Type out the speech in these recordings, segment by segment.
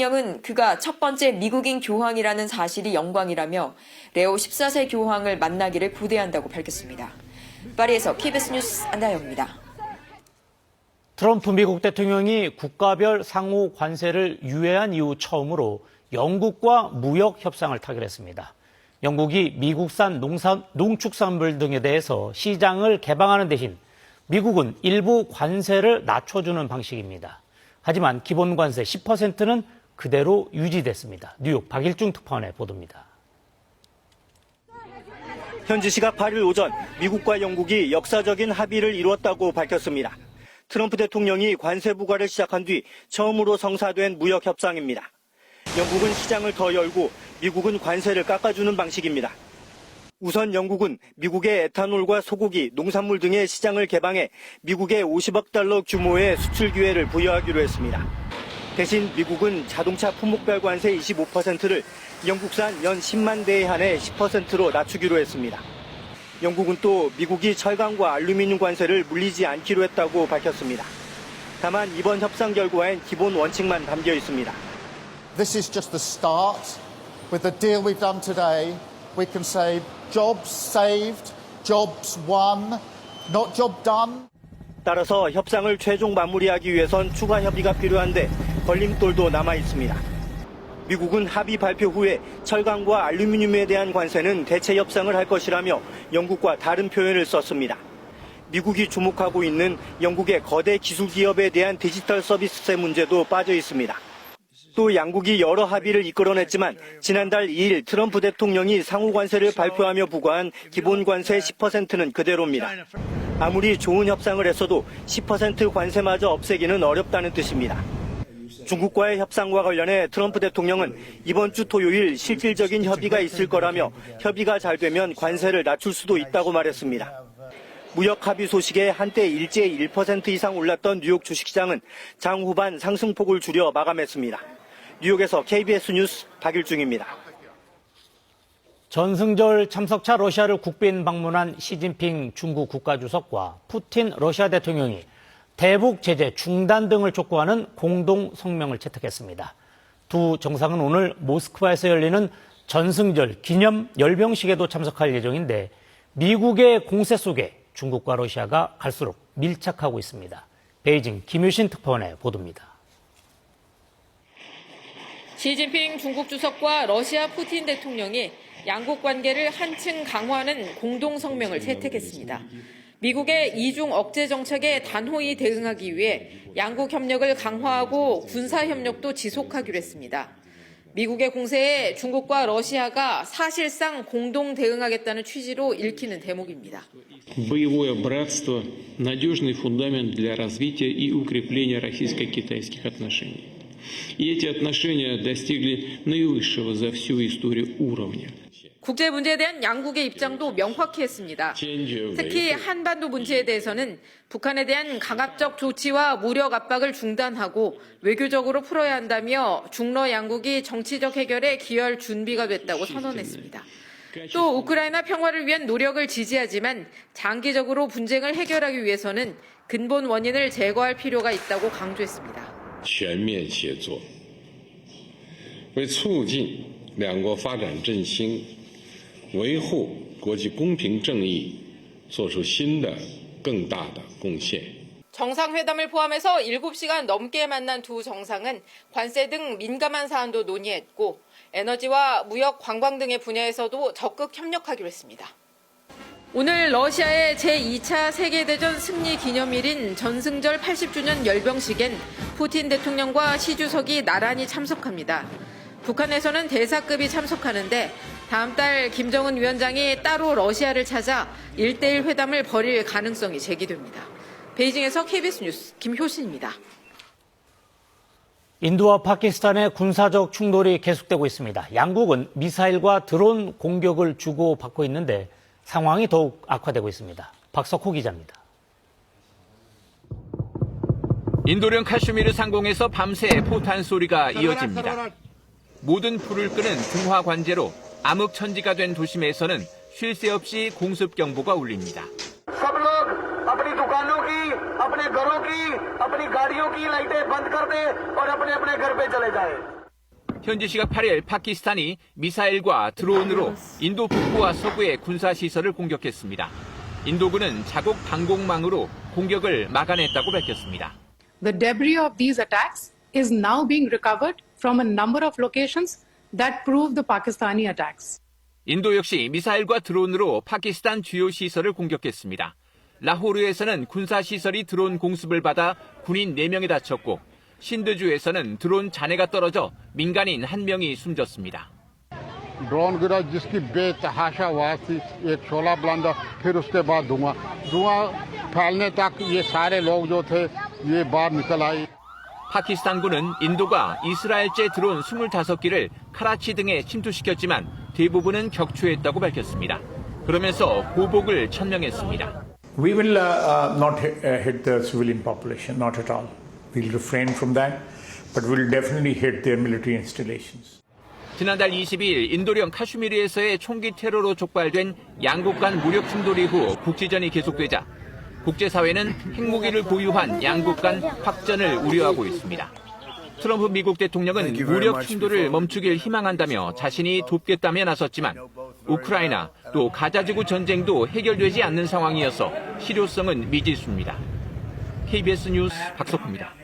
대통령은 그가 첫 번째 미국인 교황이라는 사실이 영광이라며 레오 14세 교황을 만나기를 고대한다고 밝혔습니다. 파리에서 KBS 뉴스 안다영입니다. 트럼프 미국 대통령이 국가별 상호 관세를 유예한 이후 처음으로 영국과 무역 협상을 타결했습니다. 영국이 미국산 농축산물 등에 대해서 시장을 개방하는 대신 미국은 일부 관세를 낮춰주는 방식입니다. 하지만 기본 관세 10%는 그대로 유지됐습니다. 뉴욕 박일중 특파원의 보도입니다. 현지 시각 8일 오전 미국과 영국이 역사적인 합의를 이루었다고 밝혔습니다. 트럼프 대통령이 관세 부과를 시작한 뒤 처음으로 성사된 무역 협상입니다. 영국은 시장을 더 열고 미국은 관세를 깎아주는 방식입니다. 우선 영국은 미국의 에탄올과 소고기, 농산물 등의 시장을 개방해 미국에 50억 달러 규모의 수출 기회를 부여하기로 했습니다. 대신 미국은 자동차 품목별 관세 25%를 영국산 연 10만 대에 한해 10%로 낮추기로 했습니다. 영국은 또 미국이 철강과 알루미늄 관세를 물리지 않기로 했다고 밝혔습니다. 다만 이번 협상 결과엔 기본 원칙만 담겨 있습니다. This is just the start. With the deal we've done today, we can say jobs saved, jobs won, not job done. 따라서 협상을 최종 마무리하기 위해선 추가 협의가 필요한데 걸림돌도 남아 있습니다. 미국은 합의 발표 후에 철강과 알루미늄에 대한 관세는 대체 협상을 할 것이라며 영국과 다른 표현을 썼습니다. 미국이 주목하고 있는 영국의 거대 기술 기업에 대한 디지털 서비스세 문제도 빠져 있습니다. 또 양국이 여러 합의를 이끌어냈지만 지난달 2일 트럼프 대통령이 상호 관세를 발표하며 부과한 기본 관세 10%는 그대로입니다. 아무리 좋은 협상을 했어도 10% 관세마저 없애기는 어렵다는 뜻입니다. 중국과의 협상과 관련해 트럼프 대통령은 이번 주 토요일 실질적인 협의가 있을 거라며 협의가 잘 되면 관세를 낮출 수도 있다고 말했습니다. 무역 합의 소식에 한때 일제히 1% 이상 올랐던 뉴욕 주식시장은 장 후반 상승폭을 줄여 마감했습니다. 뉴욕에서 KBS 뉴스 박일중입니다. 전승절 참석차 러시아를 국빈 방문한 시진핑 중국 국가주석과 푸틴 러시아 대통령이 대북 제재 중단 등을 촉구하는 공동 성명을 채택했습니다. 두 정상은 오늘 모스크바에서 열리는 전승절 기념 열병식에도 참석할 예정인데 미국의 공세 속에 중국과 러시아가 갈수록 밀착하고 있습니다. 베이징 김유신 특파원의 보도입니다. 시진핑 중국 주석과 러시아 푸틴 대통령이 양국 관계를 한층 강화하는 공동 성명을 채택했습니다. 미국의 이중 억제 정책에 단호히 대응하기 위해 양국 협력을 강화하고 군사 협력도 지속하기로 했습니다. 미국의 공세에 중국과 러시아가 사실상 공동 대응하겠다는 취지로 읽히는 대목입니다. Боевое братство – надежный фундамент для развития и укрепления российско-китайских отношений. И эти отношения достигли наивысшего за всю историю уровня. 국제 문제에 대한 양국의 입장도 명확히 했습니다. 특히 한반도 문제에 대해서는 북한에 대한 강압적 조치와 무력 압박을 중단하고 외교적으로 풀어야 한다며 중러 양국이 정치적 해결에 기여할 준비가 됐다고 선언했습니다. 또 우크라이나 평화를 위한 노력을 지지하지만 장기적으로 분쟁을 해결하기 위해서는 근본 원인을 제거할 필요가 있다고 강조했습니다. 全面协作，为促进两国发展振兴，维护国际公平正义，做出新的更大的贡献。 정상회담을 포함해서 7시간 넘게 만난 두 정상은 관세 등 민감한 사안도 논의했고 에너지와 무역, 관광 등의 분야에서도 적극 협력하기로 했습니다. 오늘 러시아의 제2차 세계대전 승리 기념일인 전승절 80주년 열병식엔 푸틴 대통령과 시 주석이 나란히 참석합니다. 북한에서는 대사급이 참석하는데 다음 달 김정은 위원장이 따로 러시아를 찾아 1대1 회담을 벌일 가능성이 제기됩니다. 베이징에서 KBS 뉴스 김효신입니다. 인도와 파키스탄의 군사적 충돌이 계속되고 있습니다. 양국은 미사일과 드론 공격을 주고받고 있는데 상황이 더욱 악화되고 있습니다. 박석호 기자입니다. 인도령 카슈미르 상공에서 밤새 포탄 소리가 이어집니다. 모든 불을 끄는 등화 관제로 암흑천지가 된 도심에서는 쉴 새 없이 공습 경보가 울립니다. 현지 시각 8일 파키스탄이 미사일과 드론으로 인도 북부와 서부의 군사시설을 공격했습니다. 인도군은 자국 방공망으로 공격을 막아냈다고 밝혔습니다. The debris of these attacks is now being recovered from a number of locations that prove the Pakistani attacks. 인도 역시 미사일과 드론으로 파키스탄 주요 시설을 공격했습니다. 라호르에서는 군사시설이 드론 공습을 받아 군인 4명이 다쳤고 신드주에서는 드론 잔해가 떨어져 민간인 1명이 숨졌습니다. ड्रोन गिरा जिसकी बेतहाशा आवाज थी एक शोला बुलंदा फिर उसके बाद धुआं फैलने तक ये सारे लोग जो थे ये बाहर निकल आए. 파키스탄군은 인도가 이스라엘제 드론 25기를 카라치 등에 침투시켰지만 대부분은 격추했다고 밝혔습니다. 그러면서 보복을 천명했습니다. We will not hit the civilian population, not at all. We'll refrain from that, but we'll definitely hit their military installations. 지난달 22일 인도령 카슈미르에서의 총기 테러로 촉발된 양국 간 무력 충돌 이후 국지전이 계속되자 국제사회는 핵무기를 보유한 양국 간 확전을 우려하고 있습니다. 트럼프 미국 대통령은 무력 충돌을 멈추길 희망한다며 자신이 돕겠다며 나섰지만 우크라이나 또 가자지구 전쟁도 해결되지 않는 상황이어서 실효성은 미지수입니다. KBS 뉴스 박석호입니다.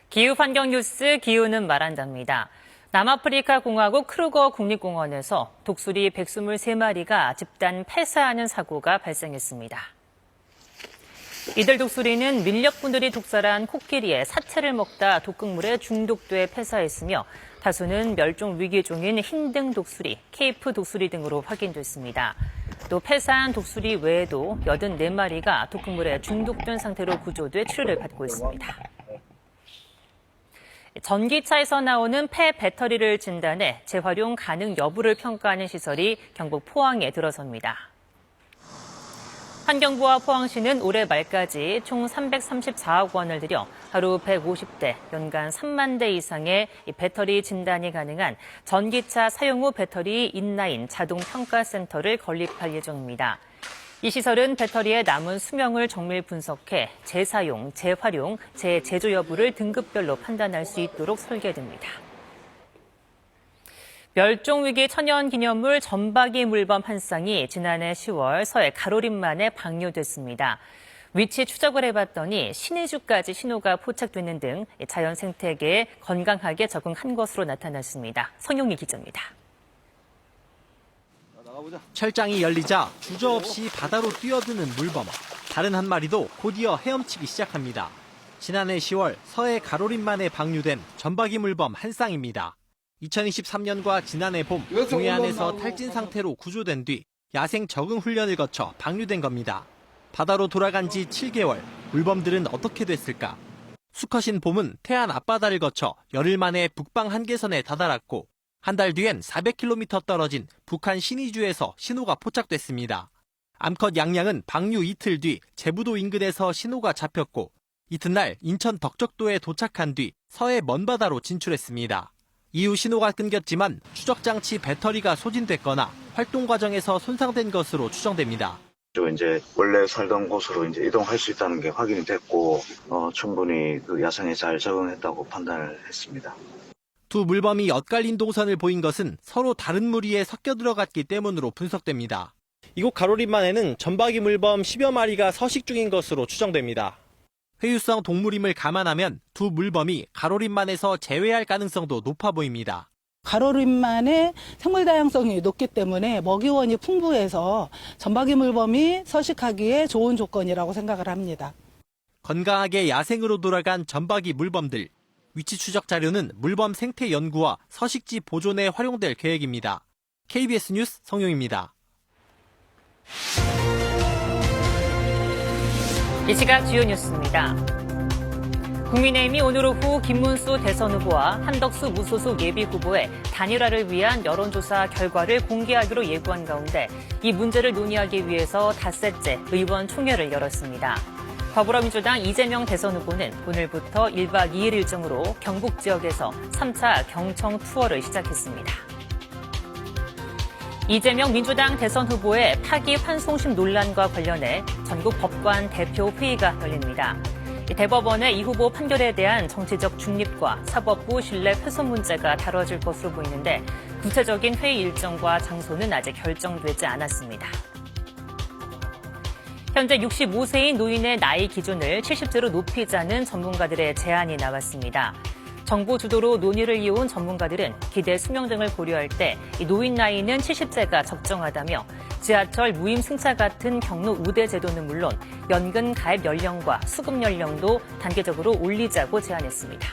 기후환경 뉴스 기후는 말한답니다. 남아프리카 공화국 크루거 국립공원에서 독수리 123마리가 집단 폐사하는 사고가 발생했습니다. 이들 독수리는 밀렵꾼들이 독살한 코끼리의 사체를 먹다 독극물에 중독돼 폐사했으며 다수는 멸종 위기종인 흰등 독수리, 케이프 독수리 등으로 확인됐습니다. 또 폐사한 독수리 외에도 84마리가 독극물에 중독된 상태로 구조돼 치료를 받고 있습니다. 전기차에서 나오는 폐 배터리를 진단해 재활용 가능 여부를 평가하는 시설이 경북 포항에 들어섭니다. 환경부와 포항시는 올해 말까지 총 334억 원을 들여 하루 150대, 연간 3만 대 이상의 배터리 진단이 가능한 전기차 사용 후 배터리 인라인 자동 평가센터를 건립할 예정입니다. 이 시설은 배터리의 남은 수명을 정밀 분석해 재사용, 재활용, 재제조 여부를 등급별로 판단할 수 있도록 설계됩니다. 멸종위기 천연기념물 점박이 물범 한 쌍이 지난해 10월 서해 가로림만에 방류됐습니다. 위치 추적을 해봤더니 신의주까지 신호가 포착되는 등 자연 생태계에 건강하게 적응한 것으로 나타났습니다. 성용희 기자입니다. 철장이 열리자 주저없이 바다로 뛰어드는 물범. 다른 한 마리도 곧이어 헤엄치기 시작합니다. 지난해 10월 서해 가로림만에 방류된 점박이 물범 한 쌍입니다. 2023년과 지난해 봄 동해안에서 탈진 상태로 구조된 뒤 야생 적응 훈련을 거쳐 방류된 겁니다. 바다로 돌아간 지 7개월, 물범들은 어떻게 됐을까? 수컷인 봄은 태안 앞바다를 거쳐 열흘 만에 북방 한계선에 다다랐고 한 달 뒤엔 400km 떨어진 북한 신의주에서 신호가 포착됐습니다. 암컷 양양은 방류 이틀 뒤 제부도 인근에서 신호가 잡혔고 이튿날 인천 덕적도에 도착한 뒤 서해 먼바다로 진출했습니다. 이후 신호가 끊겼지만 추적장치 배터리가 소진됐거나 활동 과정에서 손상된 것으로 추정됩니다. 이제 원래 살던 곳으로 이제 이동할 수 있다는 게 확인이 됐고 충분히 그 야생에 잘 적응했다고 판단을 했습니다. 두 물범이 엇갈린 동선을 보인 것은 서로 다른 무리에 섞여 들어갔기 때문으로 분석됩니다. 이곳 가로림만에는 점박이 물범 10여 마리가 서식 중인 것으로 추정됩니다. 회유성 동물임을 감안하면 두 물범이 가로림만에서 재회할 가능성도 높아 보입니다. 가로림만의 생물 다양성이 높기 때문에 먹이원이 풍부해서 점박이 물범이 서식하기에 좋은 조건이라고 생각을 합니다. 건강하게 야생으로 돌아간 점박이 물범들. 위치 추적 자료는 물범 생태 연구와 서식지 보존에 활용될 계획입니다. KBS 뉴스 성용입니다. 이 시각 주요 뉴스입니다. 국민의힘이 오늘 오후 김문수 대선 후보와 한덕수 무소속 예비후보의 단일화를 위한 여론조사 결과를 공개하기로 예고한 가운데 이 문제를 논의하기 위해서 닷새째 의원 총회를 열었습니다. 더불어민주당 이재명 대선 후보는 오늘부터 1박 2일 일정으로 경북 지역에서 3차 경청 투어를 시작했습니다. 이재명 민주당 대선 후보의 파기환송심 논란과 관련해 전국 법관 대표 회의가 열립니다. 대법원의 이 후보 판결에 대한 정치적 중립과 사법부 신뢰 훼손 문제가 다뤄질 것으로 보이는데 구체적인 회의 일정과 장소는 아직 결정되지 않았습니다. 현재 65세인 노인의 나이 기준을 70세로 높이자는 전문가들의 제안이 나왔습니다. 정부 주도로 논의를 이어온 전문가들은 기대 수명 등을 고려할 때 노인 나이는 70세가 적정하다며 지하철 무임 승차 같은 경로 우대 제도는 물론 연금 가입 연령과 수급 연령도 단계적으로 올리자고 제안했습니다.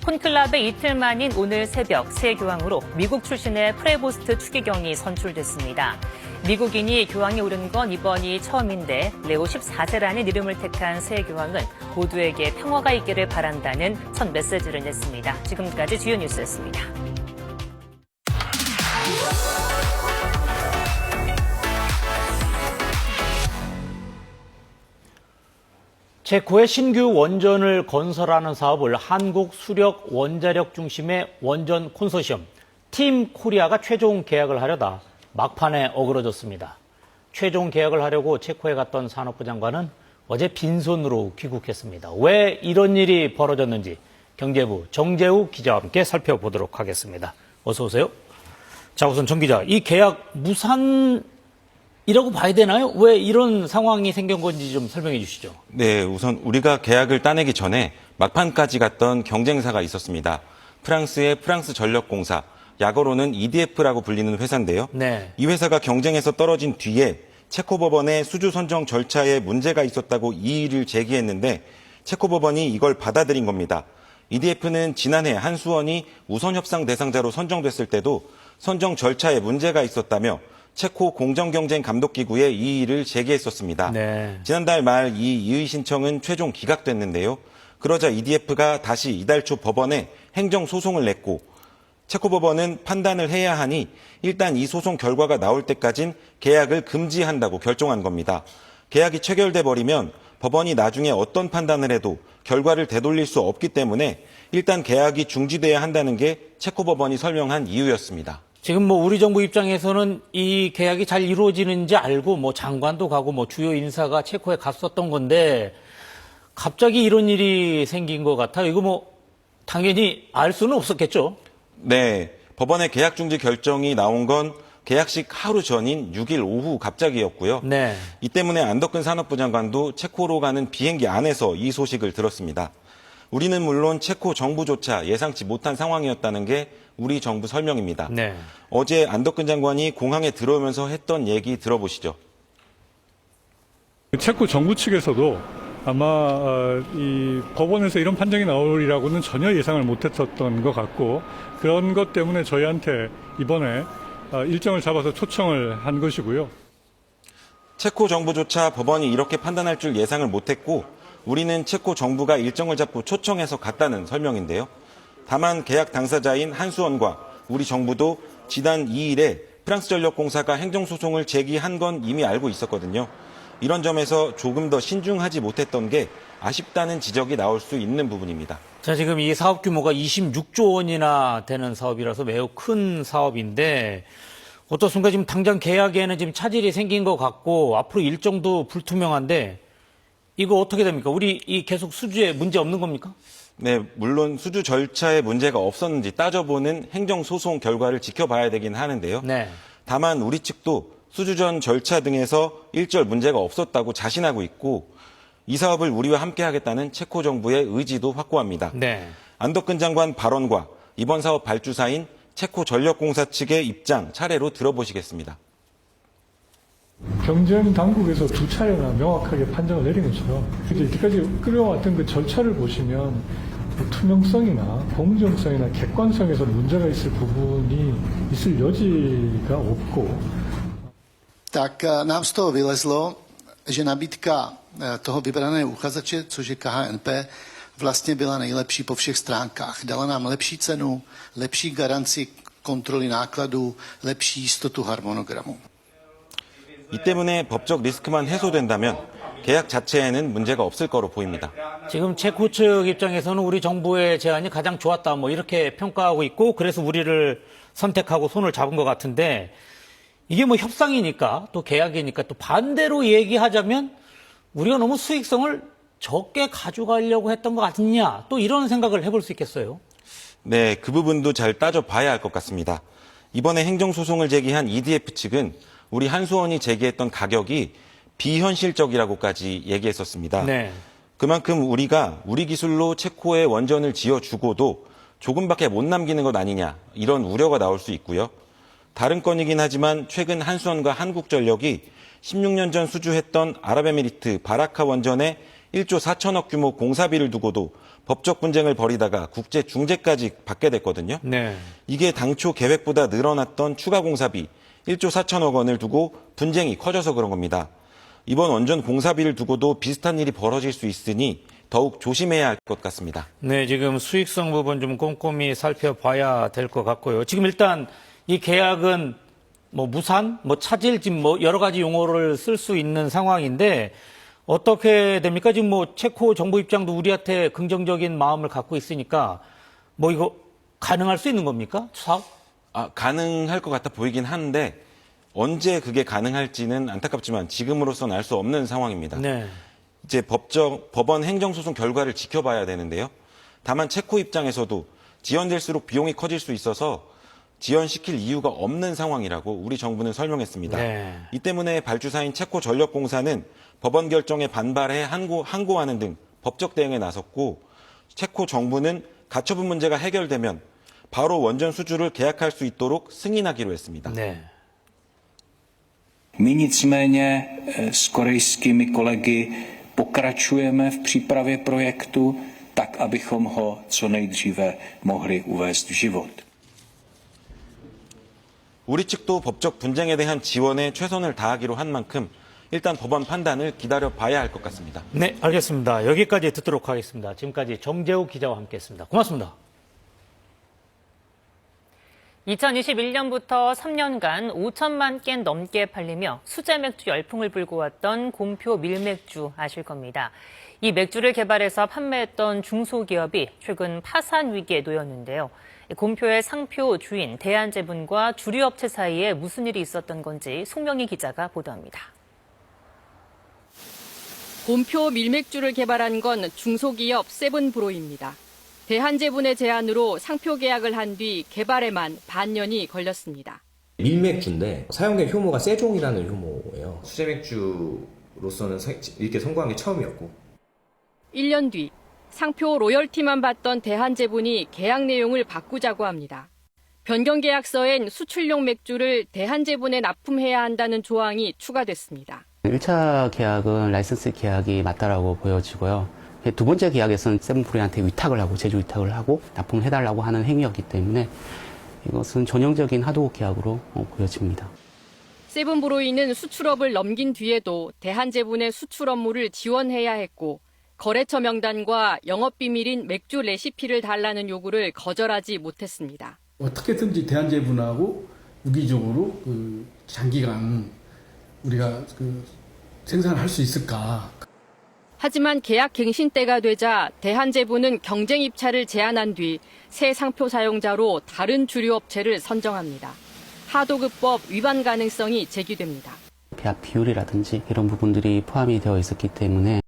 콘클라베 이틀 만인 오늘 새벽 새 교황으로 미국 출신의 프레보스트 추기경이 선출됐습니다. 미국인이 교황에 오른 건 이번이 처음인데 레오 14세라는 이름을 택한 새 교황은 모두에게 평화가 있기를 바란다는 첫 메시지를 냈습니다. 지금까지 주요 뉴스였습니다. 체코의 신규 원전을 건설하는 사업을 한국 수력 원자력 중심의 원전 콘소시엄 팀 코리아가 최종 계약을 하려다 막판에 어그러졌습니다. 최종 계약을 하려고 체코에 갔던 산업부 장관은 어제 빈손으로 귀국했습니다. 왜 이런 일이 벌어졌는지 경제부 정재우 기자와 함께 살펴보도록 하겠습니다. 어서 오세요. 자, 우선 정 기자, 이 계약 무산이라고 봐야 되나요? 왜 이런 상황이 생긴 건지 좀 설명해 주시죠. 네, 우선 우리가 계약을 따내기 전에 막판까지 갔던 경쟁사가 있었습니다. 프랑스의 프랑스전력공사, 약어로는 EDF라고 불리는 회사인데요. 네. 이 회사가 경쟁에서 떨어진 뒤에 체코 법원에 수주 선정 절차에 문제가 있었다고 이의를 제기했는데 체코 법원이 이걸 받아들인 겁니다. EDF는 지난해 한수원이 우선 협상 대상자로 선정됐을 때도 선정 절차에 문제가 있었다며 체코 공정경쟁감독기구에 이의를 제기했었습니다. 네. 지난달 말 이 이의 신청은 최종 기각됐는데요. 그러자 EDF가 다시 이달 초 법원에 행정소송을 냈고 체코 법원은 판단을 해야 하니 일단 이 소송 결과가 나올 때까진 계약을 금지한다고 결정한 겁니다. 계약이 체결돼 버리면 법원이 나중에 어떤 판단을 해도 결과를 되돌릴 수 없기 때문에 일단 계약이 중지돼야 한다는 게 체코 법원이 설명한 이유였습니다. 지금 우리 정부 입장에서는 이 계약이 잘 이루어지는지 알고 장관도 가고 주요 인사가 체코에 갔었던 건데 갑자기 이런 일이 생긴 것 같아요. 이거 당연히 알 수는 없었겠죠? 네, 법원의 계약 중지 결정이 나온 건 계약식 하루 전인 6일 오후 갑자기였고요. 네. 이 때문에 안덕근 산업부 장관도 체코로 가는 비행기 안에서 이 소식을 들었습니다. 우리는 물론 체코 정부조차 예상치 못한 상황이었다는 게 우리 정부 설명입니다. 네. 어제 안덕근 장관이 공항에 들어오면서 했던 얘기 들어보시죠. 체코 정부 측에서도 아마 이 법원에서 이런 판정이 나오리라고는 전혀 예상을 못했었던 것 같고 그런 것 때문에 저희한테 이번에 일정을 잡아서 초청을 한 것이고요. 체코 정부조차 법원이 이렇게 판단할 줄 예상을 못했고 우리는 체코 정부가 일정을 잡고 초청해서 갔다는 설명인데요. 다만 계약 당사자인 한수원과 우리 정부도 지난 2일에 프랑스전력공사가 행정소송을 제기한 건 이미 알고 있었거든요. 이런 점에서 조금 더 신중하지 못했던 게 아쉽다는 지적이 나올 수 있는 부분입니다. 자, 지금 이 사업 규모가 26조 원이나 되는 사업이라서 매우 큰 사업인데 어떻습니까? 지금 당장 계약에는 지금 차질이 생긴 것 같고 앞으로 일정도 불투명한데 이거 어떻게 됩니까? 우리 이 계속 수주에 문제 없는 겁니까? 네, 물론 수주 절차에 문제가 없었는지 따져보는 행정소송 결과를 지켜봐야 되긴 하는데요. 네. 다만 우리 측도 수주 전 절차 등에서 일절 문제가 없었다고 자신하고 있고 이 사업을 우리와 함께 하겠다는 체코 정부의 의지도 확고합니다. 네. 안덕근 장관 발언과 이번 사업 발주사인 체코 전력공사 측의 입장 차례로 들어보시겠습니다. 경쟁 당국에서 두 차례나 명확하게 판정을 내린 것처럼 이때까지 끌어왔던 그 절차를 보시면 투명성이나 공정성이나 객관성에서 문제가 있을 부분이 있을 여지가 없고 tak nám z toho vylezlo, že nabídka toho vybraného uchazeče, což je KHNP, vlastně byla nejlepší po všech stránkách. Dala nám lepší cenu, lepší garanci kontroly nákladů, lepší jistotu harmonogramu. 이 때문에 법적 리스크만 해소된다면 계약 자체에는 문제가 없을 거로 보입니다. 지금 체코 측 입장에서는 우리 정부의 제안이 가장 좋았다 이렇게 평가하고 있고 그래서 우리를 선택하고 손을 잡은 것 같은데 이게 협상이니까 또 계약이니까 또 반대로 얘기하자면 우리가 너무 수익성을 적게 가져가려고 했던 것 아니냐, 또 이런 생각을 해볼 수 있겠어요. 네, 그 부분도 잘 따져봐야 할 것 같습니다. 이번에 행정소송을 제기한 EDF 측은 우리 한수원이 제기했던 가격이 비현실적이라고까지 얘기했었습니다. 네. 그만큼 우리가 우리 기술로 체코에 원전을 지어주고도 조금밖에 못 남기는 것 아니냐, 이런 우려가 나올 수 있고요. 다른 건이긴 하지만 최근 한수원과 한국전력이 16년 전 수주했던 아랍에미리트 바라카 원전에 1조 4천억 규모 공사비를 두고도 법적 분쟁을 벌이다가 국제 중재까지 받게 됐거든요. 네. 이게 당초 계획보다 늘어났던 추가 공사비 1조 4천억 원을 두고 분쟁이 커져서 그런 겁니다. 이번 원전 공사비를 두고도 비슷한 일이 벌어질 수 있으니 더욱 조심해야 할 것 같습니다. 네, 지금 수익성 부분 좀 꼼꼼히 살펴봐야 될 것 같고요. 지금 일단 이 계약은 뭐 무산, 뭐 차질, 지금 뭐 여러 가지 용어를 쓸 수 있는 상황인데 어떻게 됩니까? 지금 뭐 체코 정부 입장도 우리한테 긍정적인 마음을 갖고 있으니까 뭐 이거 가능할 수 있는 겁니까? 사업? 가능할 것 같아 보이긴 하는데 언제 그게 가능할지는 안타깝지만 지금으로서는 알 수 없는 상황입니다. 네. 이제 법원 행정소송 결과를 지켜봐야 되는데요. 다만 체코 입장에서도 지연될수록 비용이 커질 수 있어서 지연시킬 이유가 없는 상황이라고 우리 정부는 설명했습니다. 네. 이 때문에 발주사인 체코전력공사는 법원 결정에 반발해 항고하는 등 법적 대응에 나섰고 체코 정부는 가처분 문제가 해결되면 바로 원전 수주를 계약할 수 있도록 승인하기로 했습니다. 네. My nicméně s korejskými kolegy pokračujeme v přípravě projektu tak, abychom ho co nejdříve mohli uvést v život. 우리 측도 법적 분쟁에 대한 지원에 최선을 다하기로 한 만큼 일단 법원 판단을 기다려봐야 할 것 같습니다. 네, 알겠습니다. 여기까지 듣도록 하겠습니다. 지금까지 정재욱 기자와 함께했습니다. 고맙습니다. 2021년부터 3년간 5천만 캔 넘게 팔리며 수제 맥주 열풍을 불고 왔던 곰표 밀맥주 아실 겁니다. 이 맥주를 개발해서 판매했던 중소기업이 최근 파산 위기에 놓였는데요. 곰표의 상표 주인 대한제분과 주류업체 사이에 무슨 일이 있었던 건지 송명희 기자가 보도합니다. 곰표 밀맥주를 개발한 건 중소기업 세븐브로입니다. 대한제분의 제안으로 상표 계약을 한 뒤 개발에만 반년이 걸렸습니다. 밀맥주인데 사용된 효모가 세종이라는 효모예요. 수제 맥주로서는 이렇게 성공한 게 처음이었고. 1년 뒤 상표 로열티만 받던 대한제분이 계약 내용을 바꾸자고 합니다. 변경 계약서엔 수출용 맥주를 대한제분에 납품해야 한다는 조항이 추가됐습니다. 1차 계약은 라이선스 계약이 맞다라고 보여지고요. 두 번째 계약에서는 세븐브로한테 위탁을 하고 제조 위탁을 하고 납품을 해달라고 하는 행위였기 때문에 이것은 전형적인 하도급 계약으로 보여집니다. 세븐브로이는 수출업을 넘긴 뒤에도 대한제분의 수출 업무를 지원해야 했고 거래처 명단과 영업비밀인 맥주 레시피를 달라는 요구를 거절하지 못했습니다. 어떻게든지 대한제분하고 유기적으로 장기간 우리가 생산할 수 있을까. 하지만 계약 갱신 때가 되자 대한제분은 경쟁 입찰을 제안한 뒤 새 상표 사용자로 다른 주류업체를 선정합니다. 하도급법 위반 가능성이 제기됩니다. 배합 비율이라든지 이런 부분들이 포함이 되어 있었기 때문에